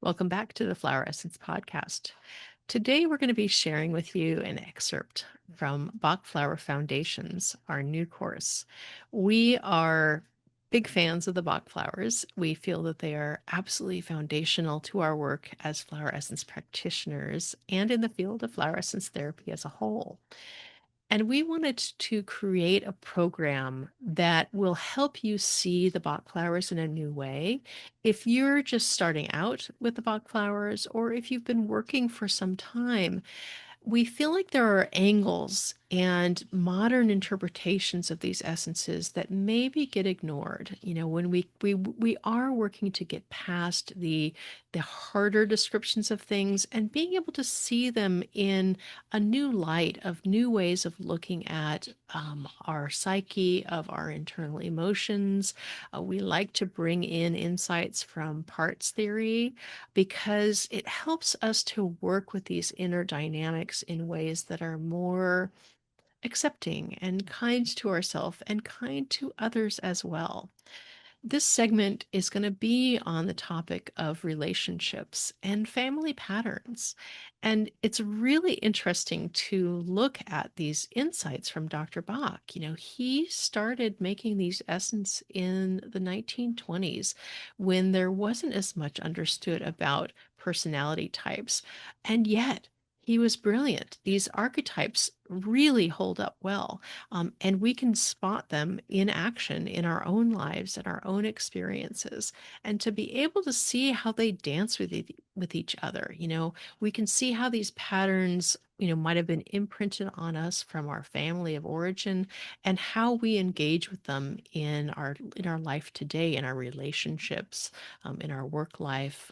Welcome back to the Flower Essence Podcast. Today, we're going to be sharing with you an excerpt from Bach Flower Foundations, our new course. We are big fans of the Bach flowers. We feel that they are absolutely foundational to our work as flower essence practitioners and in the field of flower essence therapy as a whole. And we wanted to create a program that will help you see the Bach flowers in a new way. If you're just starting out with the Bach flowers, or if you've been working for some time, we feel like there are angles and modern interpretations of these essences that maybe get ignored. When we are working to get past the harder descriptions of things and being able to see them in a new light of new ways of looking at our psyche, of our internal emotions. We like to bring in insights from parts theory because it helps us to work with these inner dynamics in ways that are more accepting and kind to ourselves and kind to others as well. This segment is going to be on the topic of relationships and family patterns. And it's really interesting to look at these insights from Dr. Bach. He started making these essence in the 1920s when there wasn't as much understood about personality types. And yet, he was brilliant. These archetypes really hold up well. And we can spot them in action in our own lives and our own experiences. And to be able to see how they dance with each other, we can see how these patterns, might have been imprinted on us from our family of origin and how we engage with them in our life today, in our relationships, in our work life.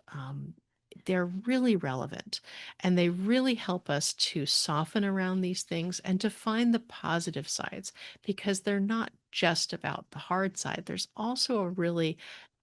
They're really relevant and they really help us to soften around these things and to find the positive sides because they're not just about the hard side. There's also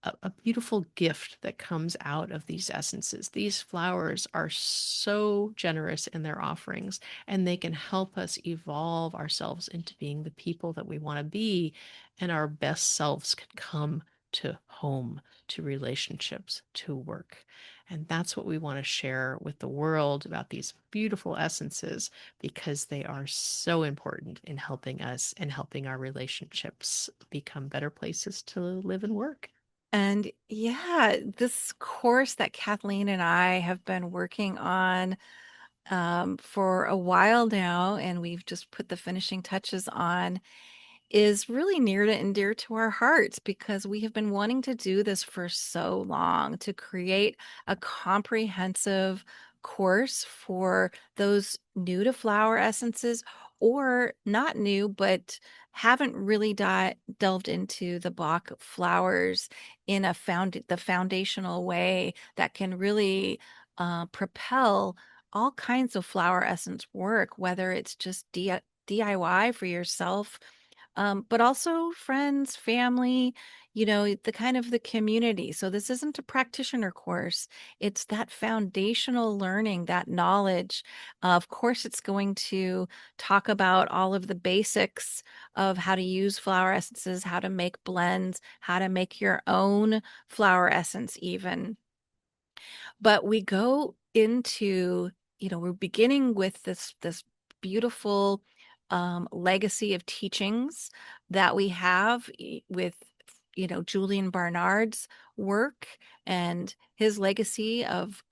a beautiful gift that comes out of these essences. These flowers are so generous in their offerings and they can help us evolve ourselves into being the people that we want to be, and our best selves can come to home, to relationships, to work. And that's what we want to share with the world about these beautiful essences because they are so important in helping us and helping our relationships become better places to live and work. And yeah, this course that Kathleen and I have been working on for a while now, and we've just put the finishing touches on, is really near to and dear to our hearts because we have been wanting to do this for so long to create a comprehensive course for those new to flower essences or not new, but haven't really delved into the Bach flowers in the foundational way that can really propel all kinds of flower essence work, whether it's just DIY for yourself, but also friends, family, the kind of the community. So this isn't a practitioner course. It's that foundational learning, that knowledge. Of course, it's going to talk about all of the basics of how to use flower essences, how to make blends, how to make your own flower essence even. But we go into, we're beginning with this beautiful legacy of teachings that we have with Julian Barnard's work and his legacy of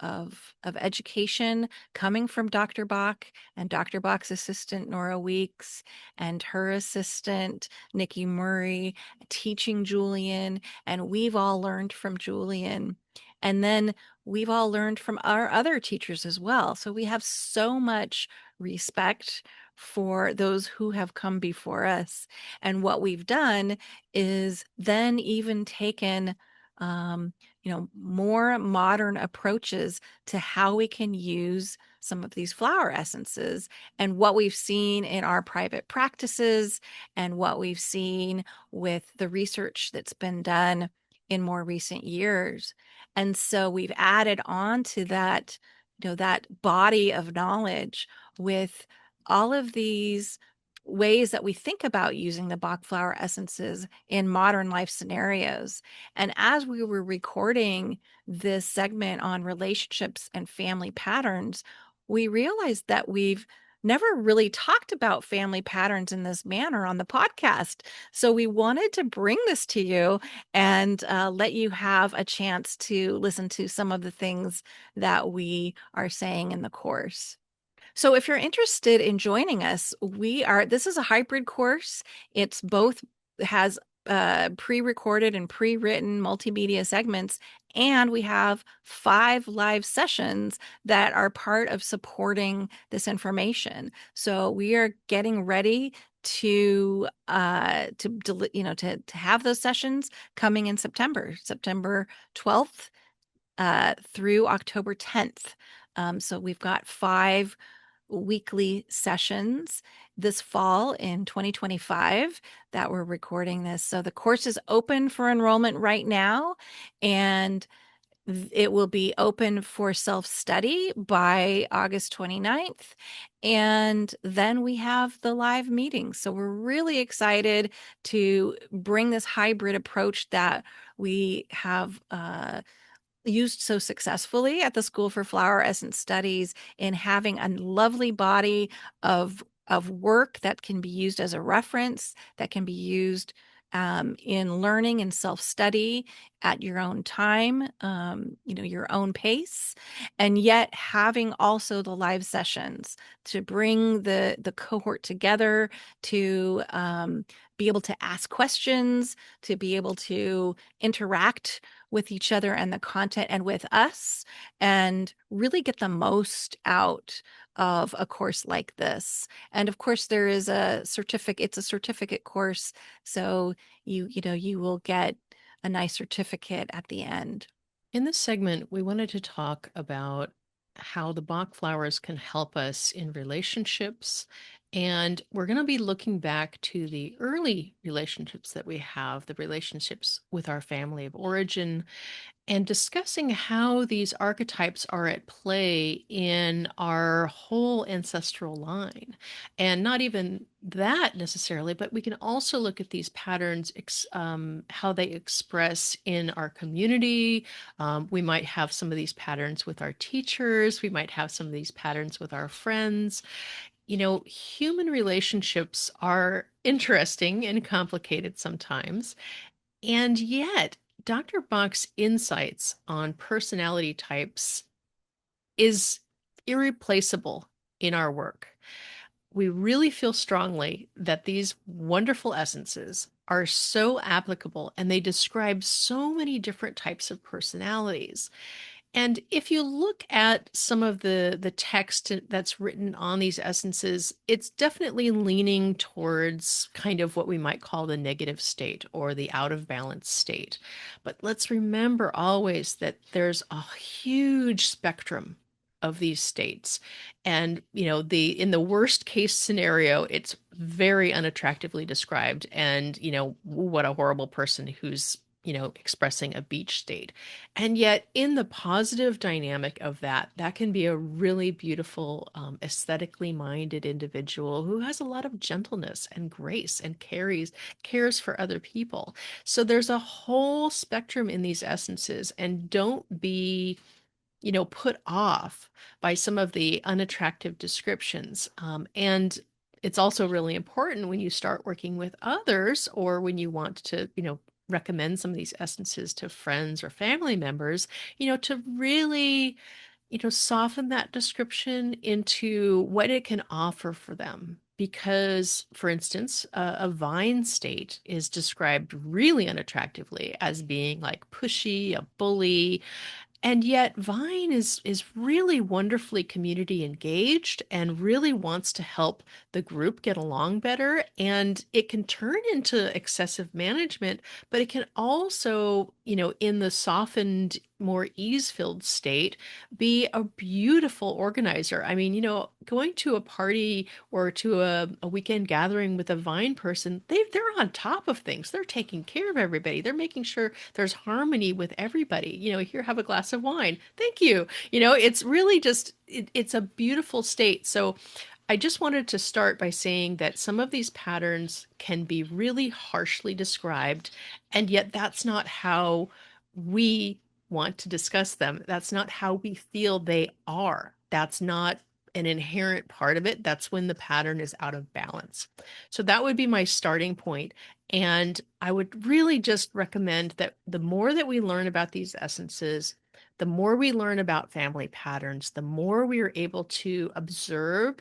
education coming from Dr. Bach and Dr. Bach's assistant Nora Weeks and her assistant Nikki Murray teaching Julian, and we've all learned from Julian. And then we've all learned from our other teachers as well. So we have so much respect for those who have come before us. And what we've done is then even taken more modern approaches to how we can use some of these flower essences, and what we've seen in our private practices and what we've seen with the research that's been done in more recent years. And so we've added on to that, that body of knowledge with all of these ways that we think about using the Bach flower essences in modern life scenarios. And as we were recording this segment on relationships and family patterns, we realized that we've never really talked about family patterns in this manner on the podcast. So we wanted to bring this to you and let you have a chance to listen to some of the things that we are saying in the course. So if you're interested in joining us, this is a hybrid course. It's both has pre-recorded and pre-written multimedia segments, and we have 5 live sessions that are part of supporting this information. So we are getting ready to have those sessions coming in September 12th through October 10th. So we've got 5 weekly sessions this fall in 2025 that we're recording this. So the course is open for enrollment right now, and it will be open for self-study by August 29th. And then we have the live meetings. So we're really excited to bring this hybrid approach that we have used so successfully at the School for Flower Essence Studies in having a lovely body of work that can be used as a reference, that can be used in learning and self-study at your own time, your own pace, and yet having also the live sessions to bring the cohort together to be able to ask questions, to be able to interact with each other and the content and with us, and really get the most out of a course like this. And of course, there is a certificate, it's a certificate course. So you will get a nice certificate at the end. In this segment, we wanted to talk about how the Bach flowers can help us in relationships. And we're going to be looking back to the early relationships that we have, the relationships with our family of origin, and discussing how these archetypes are at play in our whole ancestral line. And not even that necessarily, but we can also look at these patterns, how they express in our community. We might have some of these patterns with our teachers. We might have some of these patterns with our friends. Human relationships are interesting and complicated sometimes. And yet, Dr. Bach's insights on personality types is irreplaceable in our work. We really feel strongly that these wonderful essences are so applicable and they describe so many different types of personalities. And if you look at some of the text that's written on these essences, it's definitely leaning towards kind of what we might call the negative state or the out of balance state. But let's remember always that there's a huge spectrum of these states. And, in the worst case scenario, it's very unattractively described. And, what a horrible person who's expressing a beach state. And yet, in the positive dynamic of that, that can be a really beautiful, aesthetically minded individual who has a lot of gentleness and grace and cares for other people. So there's a whole spectrum in these essences, and don't be put off by some of the unattractive descriptions. And it's also really important when you start working with others or when you want to, recommend some of these essences to friends or family members, to really, soften that description into what it can offer for them. Because, for instance, a vine state is described really unattractively as being like pushy, a bully, and yet Vine is really wonderfully community engaged and really wants to help the group get along better. And it can turn into excessive management, but it can also, in the softened, more ease-filled state, be a beautiful organizer. I mean, going to a party or to a weekend gathering with a Vine person, they're on top of things. They're taking care of everybody. They're making sure there's harmony with everybody. Here, have a glass of wine. Thank you. It's really just it's a beautiful state. So I just wanted to start by saying that some of these patterns can be really harshly described, and yet that's not how we want to discuss them. That's not how we feel they are. That's not an inherent part of it. That's when the pattern is out of balance. So that would be my starting point. And I would really just recommend that the more that we learn about these essences, the more we learn about family patterns, the more we are able to observe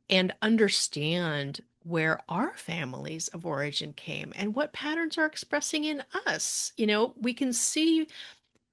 and understand where our families of origin came and what patterns are expressing in us. We can see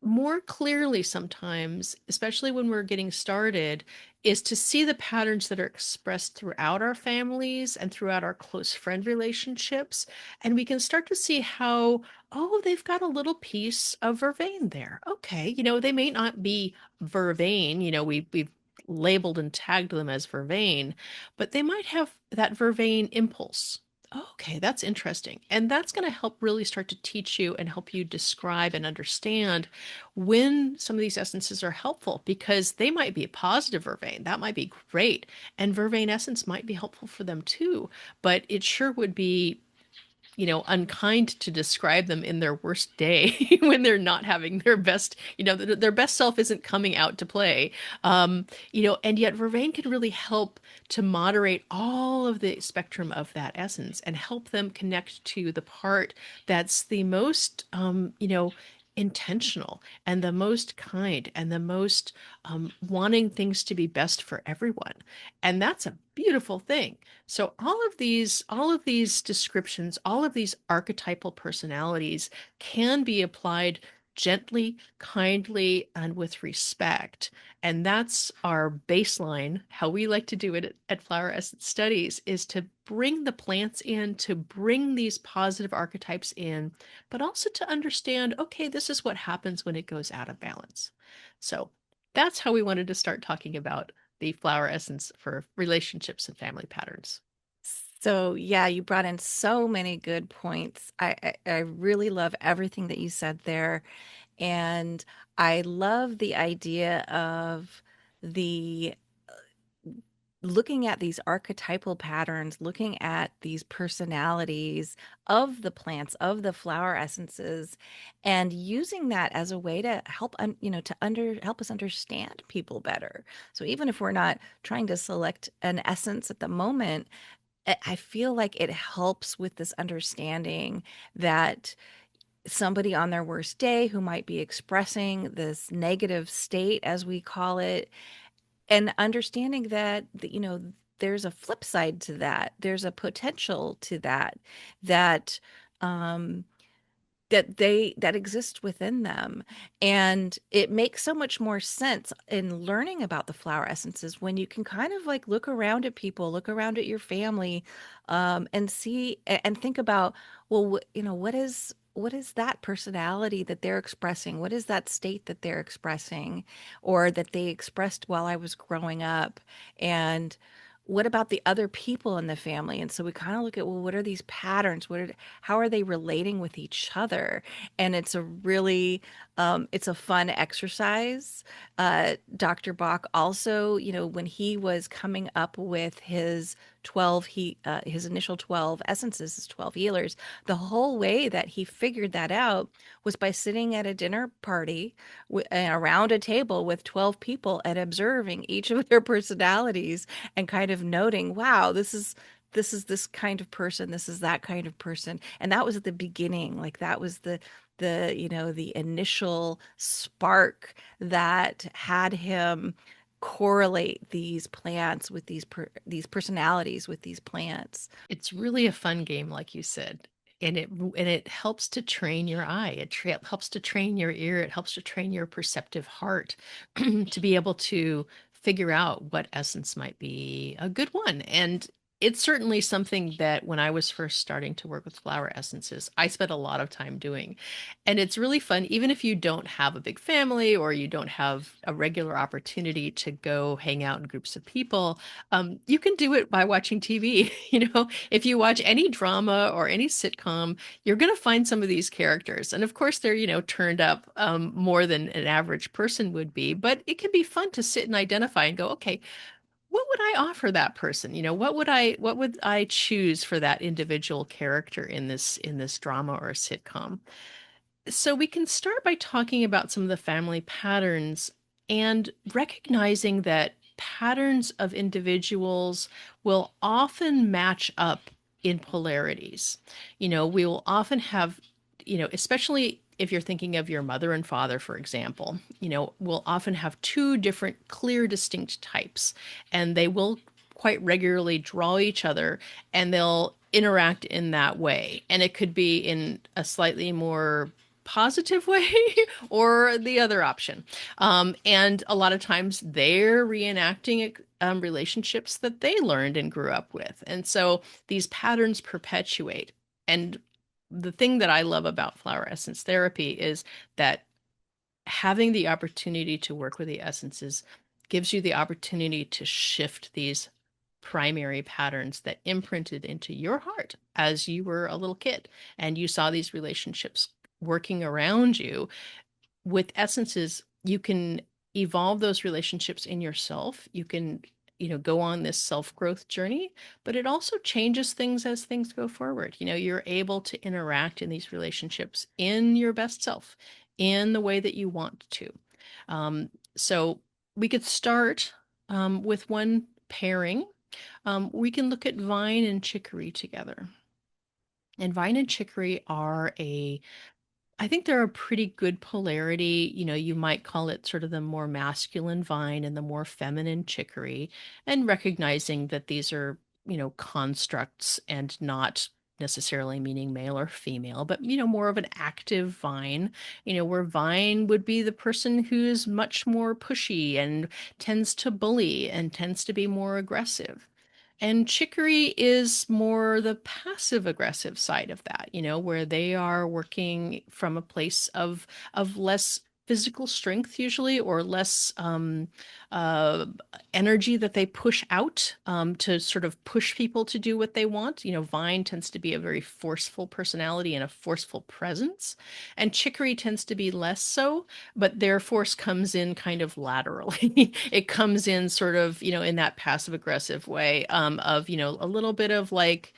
more clearly sometimes, especially when we're getting started, is to see the patterns that are expressed throughout our families and throughout our close friend relationships. And we can start to see how, oh, they've got a little piece of vervain there. Okay, they may not be vervain, we've labeled and tagged them as vervain, but they might have that vervain impulse. Okay, that's interesting. And that's going to help really start to teach you and help you describe and understand when some of these essences are helpful, because they might be a positive vervain. That might be great. And vervain essence might be helpful for them too. But it sure would be unkind to describe them in their worst day when they're not having their best, their best self isn't coming out to play. And yet vervain can really help to moderate all of the spectrum of that essence and help them connect to the part that's the most, intentional and the most kind and the most wanting things to be best for everyone. And that's a beautiful thing. So all of these descriptions, all of these archetypal personalities can be applied gently, kindly, and with respect. And that's our baseline. How we like to do it at Flower Essence Studies is to bring the plants in, to bring these positive archetypes in, but also to understand, okay, this is what happens when it goes out of balance. So that's how we wanted to start talking about the flower essence for relationships and family patterns. So, yeah, you brought in so many good points. I really love everything that you said there. And I love the idea of the looking at these archetypal patterns, looking at these personalities of the plants, of the flower essences, and using that as a way to help, help us understand people better. So even if we're not trying to select an essence at the moment, I feel like it helps with this understanding that somebody on their worst day who might be expressing this negative state, as we call it, and understanding that, there's a flip side to that. There's a potential to that, that um that exists within them. And it makes so much more sense in learning about the flower essences when you can kind of like look around at people, look around at your family, and see and think about, well, what is that personality that they're expressing? What is that state that they're expressing, or that they expressed while I was growing up? And what about the other people in the family? And so we kind of look at, well, what are these patterns? How are they relating with each other? And it's a really, it's a fun exercise. Dr. Bach also, when he was coming up with his 12, his initial 12 essences, his 12 healers, the whole way that he figured that out was by sitting at a dinner party around a table with 12 people and observing each of their personalities and kind of noting, wow, this is this kind of person, this is that kind of person. And that was at the beginning. Like that was the initial spark that had him correlate these plants with these personalities with these plants. It's really a fun game, like you said. And it helps to train your eye. It helps to train your ear. It helps to train your perceptive heart to be able to figure out what essence might be a good one. And it's certainly something that when I was first starting to work with flower essences, I spent a lot of time doing. And it's really fun, even if you don't have a big family or you don't have a regular opportunity to go hang out in groups of people. You can do it by watching TV. If you watch any drama or any sitcom, you're going to find some of these characters. And of course, they're, turned up more than an average person would be. But it can be fun to sit and identify and go, okay, what would I offer that person? What would I choose for that individual character in this drama or sitcom? So we can start by talking about some of the family patterns and recognizing that patterns of individuals will often match up in polarities. We will often have, especially if you're thinking of your mother and father, for example, we'll often have two different clear, distinct types, and they will quite regularly draw each other and they'll interact in that way. And it could be in a slightly more positive way or the other option. And a lot of times they're reenacting relationships that they learned and grew up with. And so these patterns perpetuate. And the thing that I love about flower essence therapy is that having the opportunity to work with the essences gives you the opportunity to shift these primary patterns that imprinted into your heart as you were a little kid and you saw these relationships working around you. With essences, you can evolve those relationships in yourself. You can, go on this self-growth journey, but it also changes things as things go forward. You're able to interact in these relationships in your best self, in the way that you want to. So we could start with one pairing. We can look at vine and chicory together. And vine and chicory are I think they're a pretty good polarity. You might call it sort of the more masculine vine and the more feminine chicory, and recognizing that these are, constructs and not necessarily meaning male or female, but, more of an active vine, where vine would be the person who's much more pushy and tends to bully and tends to be more aggressive. And chicory is more the passive aggressive side of that, where they are working from a place of less physical strength usually, or less uh, energy that they push out to sort of push people to do what they want. Vine tends to be a very forceful personality and a forceful presence, and chicory tends to be less so, but their force comes in kind of laterally. It comes in sort of, in that passive aggressive way of, a little bit of like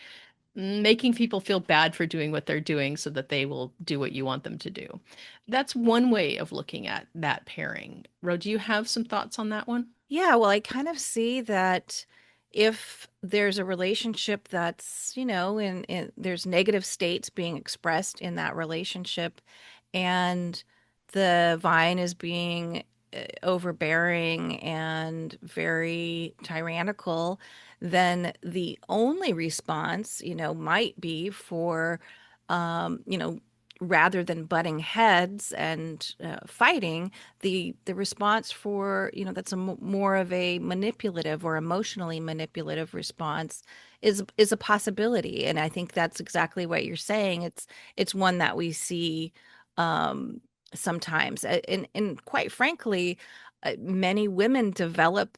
making people feel bad for doing what they're doing so that they will do what you want them to do. That's one way of looking at that pairing. Ro, do you have some thoughts on that one? Yeah, well, I kind of see that if there's a relationship that's, in there's negative states being expressed in that relationship, and the vine is being overbearing and very tyrannical, then the only response, might be for, rather than butting heads and fighting, the response for, that's more of a manipulative or emotionally manipulative response is a possibility. And I think that's exactly what you're saying. It's one that we see um sometimes. And quite frankly, many women develop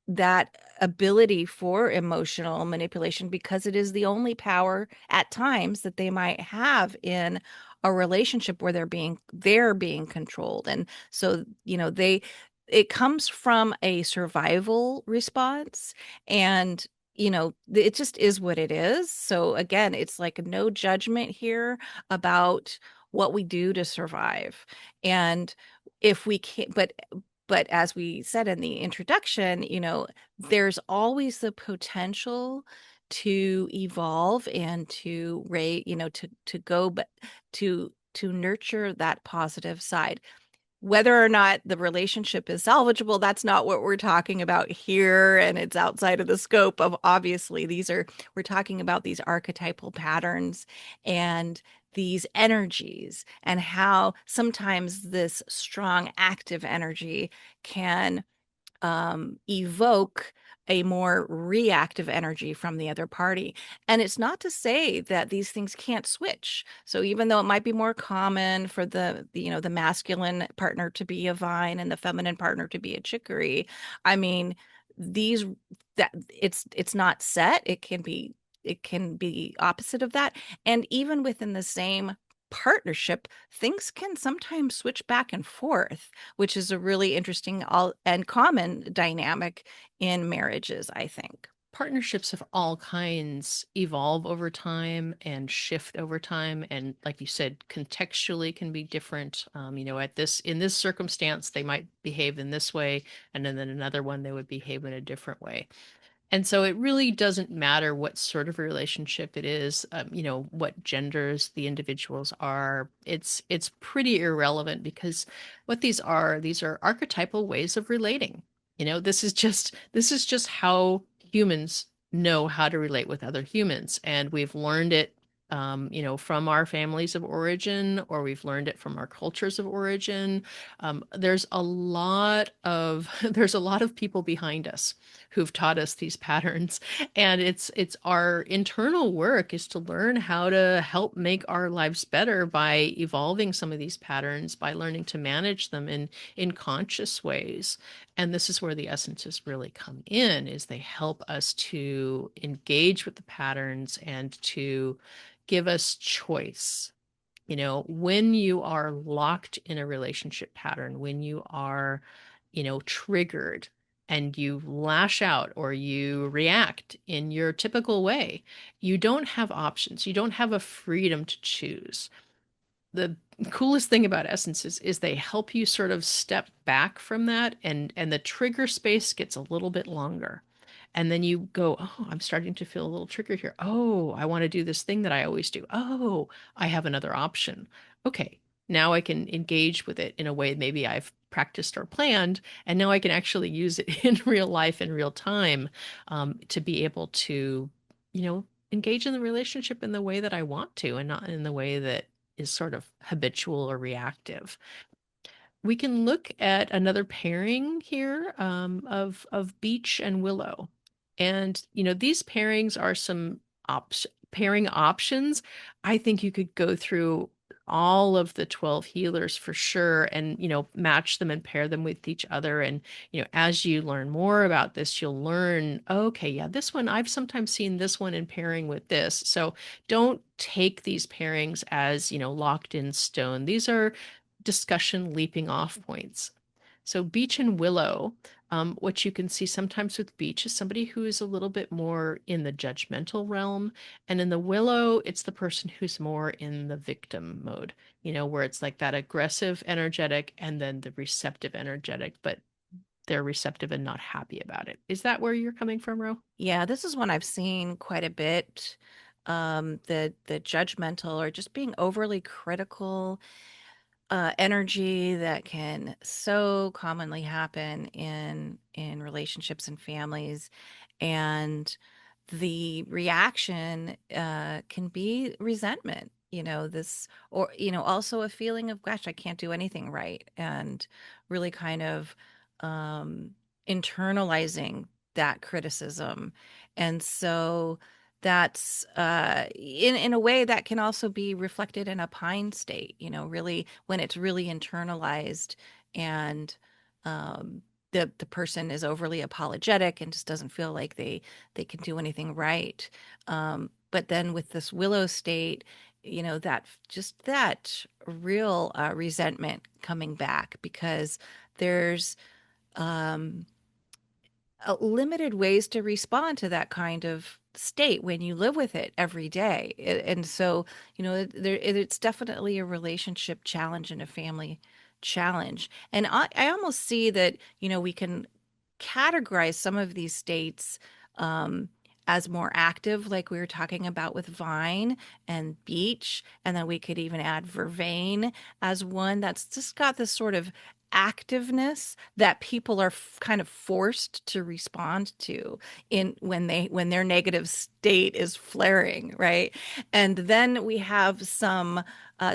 that ability for emotional manipulation because it is the only power at times that they might have in a relationship where they're being controlled. And so, it comes from a survival response, and it just is what it is. So again, it's like no judgment here about what we do to survive. And if we can't, but as we said in the introduction, there's always the potential to evolve and to rate, to go, but to nurture that positive side. Whether or not the relationship is salvageable, that's not what we're talking about here. And it's outside of the scope of, obviously, we're talking about these archetypal patterns and these energies, and how sometimes this strong active energy can evoke a more reactive energy from the other party. And it's not to say that these things can't switch. So even though it might be more common for the masculine partner to be a vine and the feminine partner to be a chicory, I mean, these that it's not set. It can be opposite of that. And even within the same partnership, things can sometimes switch back and forth, which is a really interesting and common dynamic in marriages, I think. Partnerships of all kinds evolve over time and shift over time, and like you said, contextually can be different. At this in this circumstance they might behave in this way, and then in another one they would behave in a different way. And so it really doesn't matter what sort of a relationship it is, what genders the individuals are. It's pretty irrelevant, because what these are archetypal ways of relating. This is just how humans know how to relate with other humans, and we've learned it, from our families of origin, or we've learned it from our cultures of origin. There's a lot of there's a lot of people behind us who've taught us these patterns, and it's our internal work is to learn how to help make our lives better by evolving some of these patterns, by learning to manage them in conscious ways. And this is where the essences really come in, is they help us to engage with the patterns and to give us choice. When you are locked in a relationship pattern, when you are, triggered, and you lash out or you react in your typical way, you don't have options. You don't have a freedom to choose. The coolest thing about essences is they help you sort of step back from that, and the trigger space gets a little bit longer. And then you go, oh, I'm starting to feel a little triggered here. Oh, I want to do this thing that I always do. Oh, I have another option. Okay, now I can engage with it in a way maybe I've practiced or planned, and now I can actually use it in real life, in real time, to be able to, engage in the relationship in the way that I want to, and not in the way that is sort of habitual or reactive. We can look at another pairing here, of beech and willow. And, these pairings are some pairing options. I think you could go through all of the 12 healers for sure, and, match them and pair them with each other. And, as you learn more about this, you'll learn, okay, yeah, this one, I've sometimes seen this one in pairing with this. So don't take these pairings as, locked in stone. These are discussion leaping off points. So beech and willow, what you can see sometimes with beech is somebody who is a little bit more in the judgmental realm. And in the willow, it's the person who's more in the victim mode, where it's like that aggressive energetic and then the receptive energetic, but they're receptive and not happy about it. Is that where you're coming from, Ro? Yeah, this is one I've seen quite a bit. The judgmental or just being overly critical energy that can so commonly happen in relationships and families, and the reaction can be resentment. This, or also a feeling of, gosh, I can't do anything right, and really kind of um, internalizing that criticism. And so that's in a way that can also be reflected in a pine state, really when it's really internalized, and the person is overly apologetic and just doesn't feel like they can do anything right. But then with this willow state, that just that real resentment coming back, because there's um limited ways to respond to that kind of state when you live with it every day. And so, it's definitely a relationship challenge and a family challenge. And I almost see that, we can categorize some of these states um, as more active, like we were talking about with vine and beech. And then we could even add vervain as one that's just got this sort of activeness that people are kind of forced to respond to in when their negative state is flaring, right? And then we have some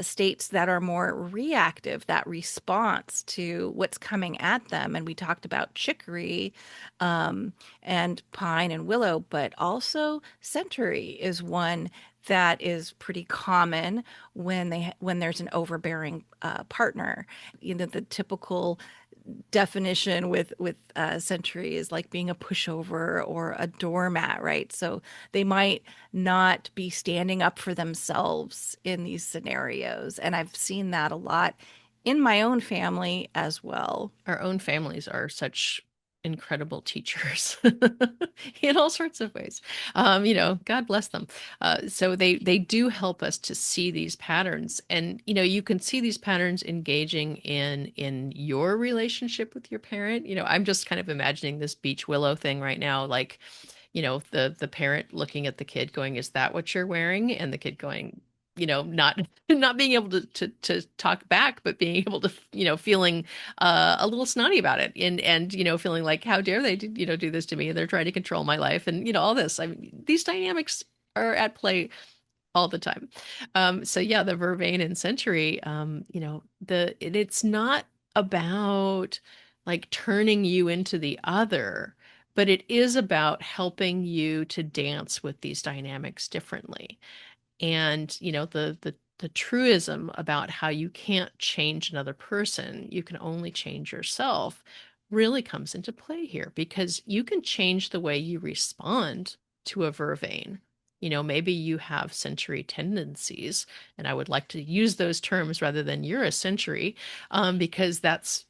states that are more reactive, that response to what's coming at them. And we talked about chicory and pine and willow, but also century is one that is pretty common when there's an overbearing partner. The typical definition with Century is like being a pushover or a doormat, right? So they might not be standing up for themselves in these scenarios, and I've seen that a lot in my own family as well. Our own families are such incredible teachers in all sorts of ways. God bless them. So they do help us to see these patterns, and you can see these patterns engaging in your relationship with your parent. I'm just kind of imagining this beach willow thing right now, like the parent looking at the kid going, is that what you're wearing? And the kid going, not not being able to talk back, but being able to, feeling a little snotty about it, and feeling like, how dare they do this to me? And they're trying to control my life, and all this. I mean, these dynamics are at play all the time. So yeah, the Vervain and Century, it's not about like turning you into the other, but it is about helping you to dance with these dynamics differently. And the truism about how you can't change another person, you can only change yourself, really comes into play here, because you can change the way you respond to a vervain. Maybe you have century tendencies, and I would like to use those terms rather than you're a century, because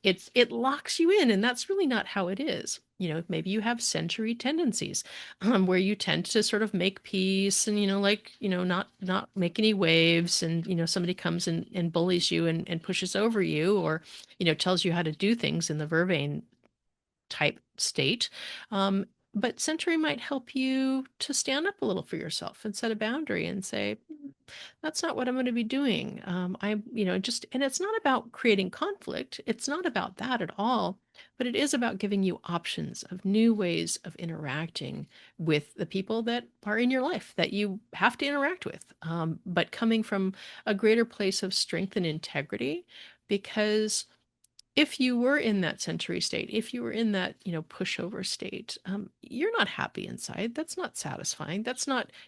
it locks you in, and that's really not how it is. Maybe you have century tendencies, where you tend to sort of make peace, and not make any waves, and somebody comes and bullies you and pushes over you, or tells you how to do things in the vervain type state. But Century might help you to stand up a little for yourself and set a boundary and say, that's not what I'm going to be doing. And it's not about creating conflict. It's not about that at all. But it is about giving you options of new ways of interacting with the people that are in your life that you have to interact with, but coming from a greater place of strength and integrity. Because if you were in that century state, if you were in that, pushover state, you're not happy inside. That's not satisfying.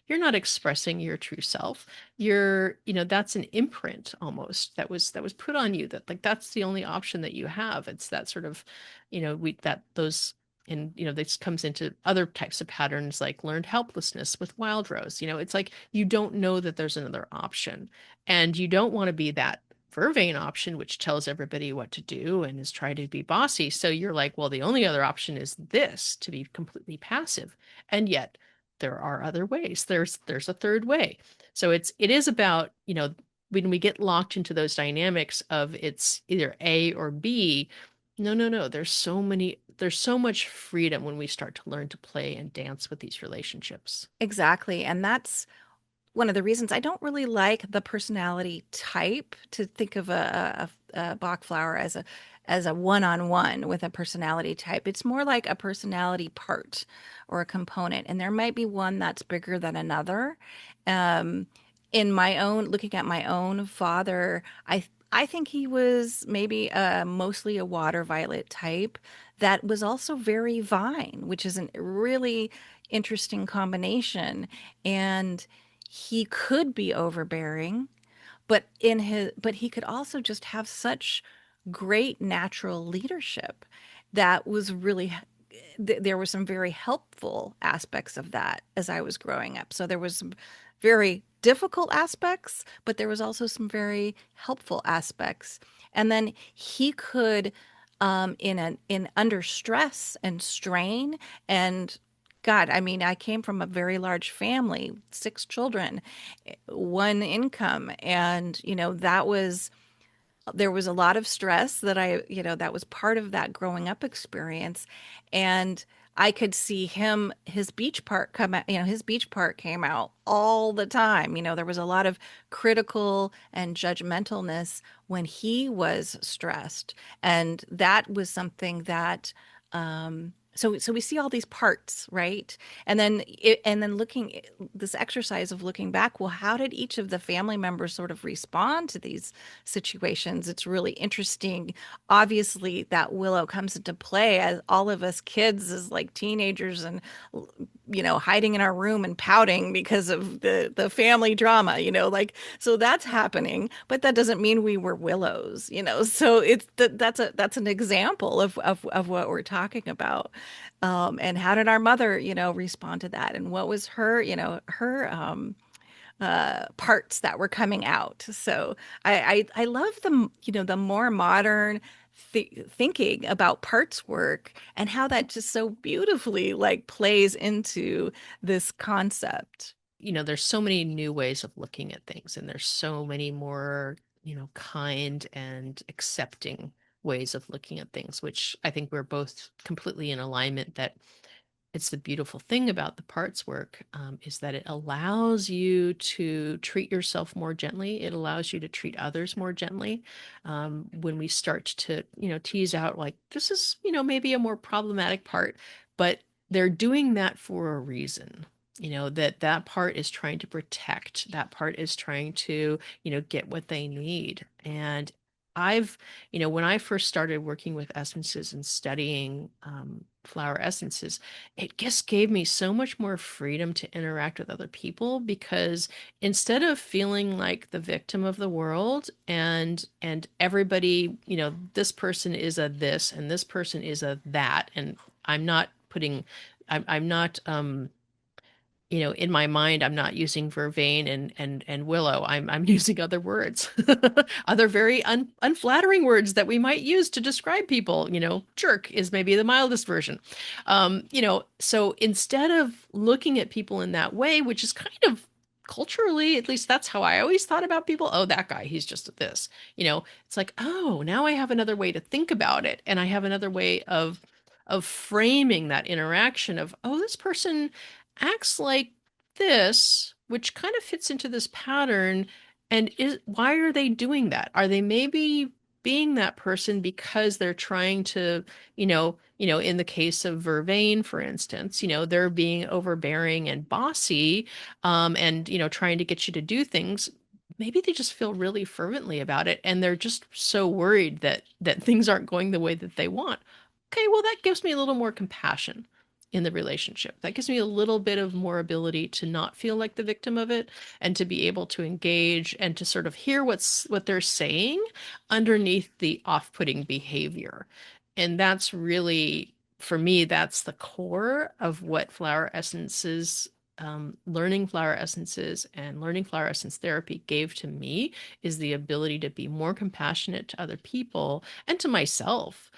You're not expressing your true self. That's an imprint almost that was put on you, that like, that's the only option that you have. It's that sort of, and this comes into other types of patterns like learned helplessness with wild rose. It's like you don't know that there's another option, and you don't want to be that vervain option, which tells everybody what to do and is trying to be bossy. So you're like, well, the only other option is this, to be completely passive. And yet there are other ways. There's a third way. So it is about, when we get locked into those dynamics of it's either A or B. No, no, no. There's so much freedom when we start to learn to play and dance with these relationships. Exactly. And that's one of the reasons I don't really like the personality type, to think of a Bach flower as a one-on-one with a personality type. It's more like a personality part or a component, and there might be one that's bigger than another. Um, in my own looking at my own father, I think he was maybe mostly a water violet type that was also very vine, which is a really interesting combination. And he could be overbearing, but he could also just have such great natural leadership that was really there were some very helpful aspects of that as I was growing up. So there was some very difficult aspects, but there was also some very helpful aspects. And then he could, in under stress and strain, and God, I mean, I came from a very large family, 6 children, one income, and that was there was a lot of stress that that was part of that growing up experience. And I could see his beach part come out, his beach part came out all the time. There was a lot of critical and judgmentalness when he was stressed. And that was something that, so we see all these parts, right? And then looking this exercise of looking back, well, how did each of the family members sort of respond to these situations? It's really interesting. Obviously, that Willow comes into play as all of us kids as like teenagers and hiding in our room and pouting because of the family drama, like, so that's happening, but that doesn't mean we were willows, so that's an example of what we're talking about. And how did our mother, respond to that? And what was her, parts that were coming out. So I love the more modern thinking about parts work and how that just so beautifully like plays into this concept. There's so many new ways of looking at things, and there's so many more, kind and accepting ways of looking at things, which I think we're both completely in alignment that it's the beautiful thing about the parts work, is that it allows you to treat yourself more gently. It allows you to treat others more gently. When we start to, tease out like, this is, maybe a more problematic part, but they're doing that for a reason. That part is trying to protect, that part is trying to, get what they need. And I've, when I first started working with essences and studying flower essences, it just gave me so much more freedom to interact with other people, because instead of feeling like the victim of the world, and everybody, this person is a this and this person is a that, and I'm not putting I'm not in my mind, I'm not using vervain and willow. I'm using other words, other very unflattering words that we might use to describe people. Jerk is maybe the mildest version. So instead of looking at people in that way, which is kind of culturally, at least that's how I always thought about people. Oh, that guy, he's just this. It's like, oh, now I have another way to think about it, and I have another way of framing that interaction of, oh, this person acts like this, which kind of fits into this pattern. And why are they doing that? Are they maybe being that person because they're trying to, in the case of vervain, for instance, they're being overbearing and bossy, and, trying to get you to do things. Maybe they just feel really fervently about it, and they're just so worried that things aren't going the way that they want. Okay, well, that gives me a little more compassion in the relationship. That gives me a little bit of more ability to not feel like the victim of it, and to be able to engage and to sort of hear what they're saying underneath the off-putting behavior. And that's really, for me, that's the core of what flower essences, learning flower essences and learning flower essence therapy gave to me, is the ability to be more compassionate to other people and to myself,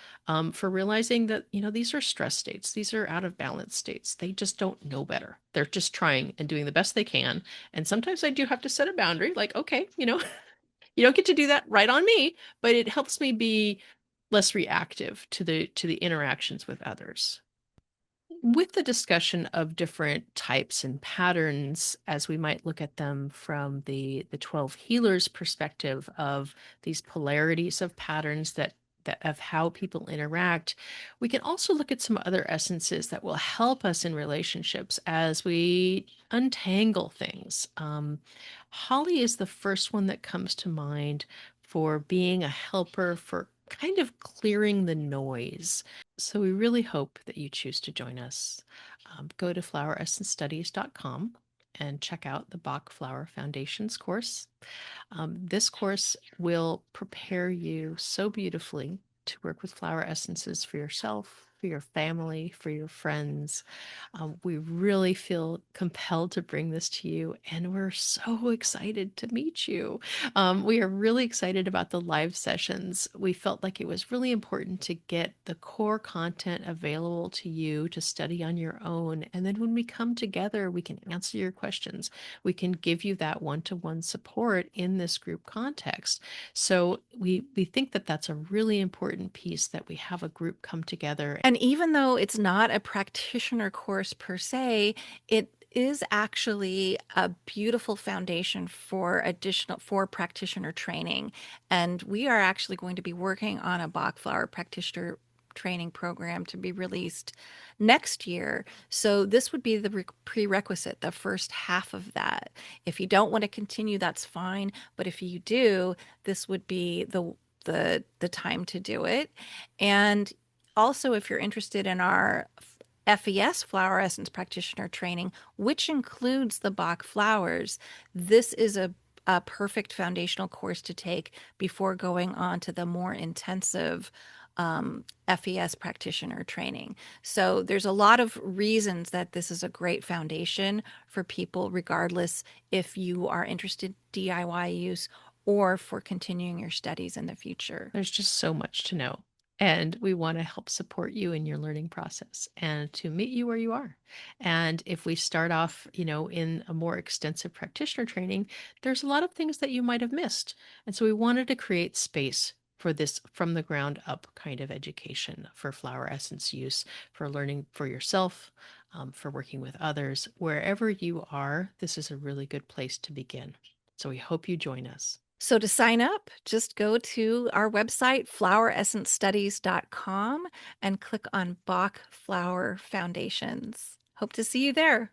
for realizing that, these are stress states. These are out of balance states. They just don't know better. They're just trying and doing the best they can. And sometimes I do have to set a boundary, like, okay, you don't get to do that right on me, but it helps me be less reactive to the interactions with others. With the discussion of different types and patterns, as we might look at them from the 12 healers perspective of these polarities of patterns that of how people interact, we can also look at some other essences that will help us in relationships as we untangle things. Holly is the first one that comes to mind for being a helper, for kind of clearing the noise. So we really hope that you choose to join us. Go to floweressencestudies.com and check out the Bach Flower Foundations course. This course will prepare you so beautifully to work with flower essences for yourself, for your family, for your friends. We really feel compelled to bring this to you, and we're so excited to meet you. We are really excited about the live sessions. We felt like it was really important to get the core content available to you to study on your own. And then when we come together, we can answer your questions. We can give you that one-to-one support in this group context. So we think that that's a really important piece, that we have a group come together. And even though it's not a practitioner course per se, it is actually a beautiful foundation for practitioner training. And we are actually going to be working on a Bach flower practitioner training program to be released next year. So this would be the prerequisite, the first half of that. If you don't want to continue, that's fine. But if you do, this would be the time to do it. And also, if you're interested in our FES Flower Essence Practitioner Training, which includes the Bach Flowers. This is a perfect foundational course to take before going on to the more intensive FES practitioner training. So there's a lot of reasons that this is a great foundation for people, regardless if you are interested in DIY use or for continuing your studies in the future. There's just so much to know. And we want to help support you in your learning process and to meet you where you are. And if we start off, in a more extensive practitioner training, there's a lot of things that you might have missed. And so we wanted to create space for this from the ground up kind of education for flower essence use, for learning for yourself, for working with others. Wherever you are, this is a really good place to begin. So we hope you join us. So to sign up, just go to our website, floweressencestudies.com, and click on Bach Flower Foundations. Hope to see you there.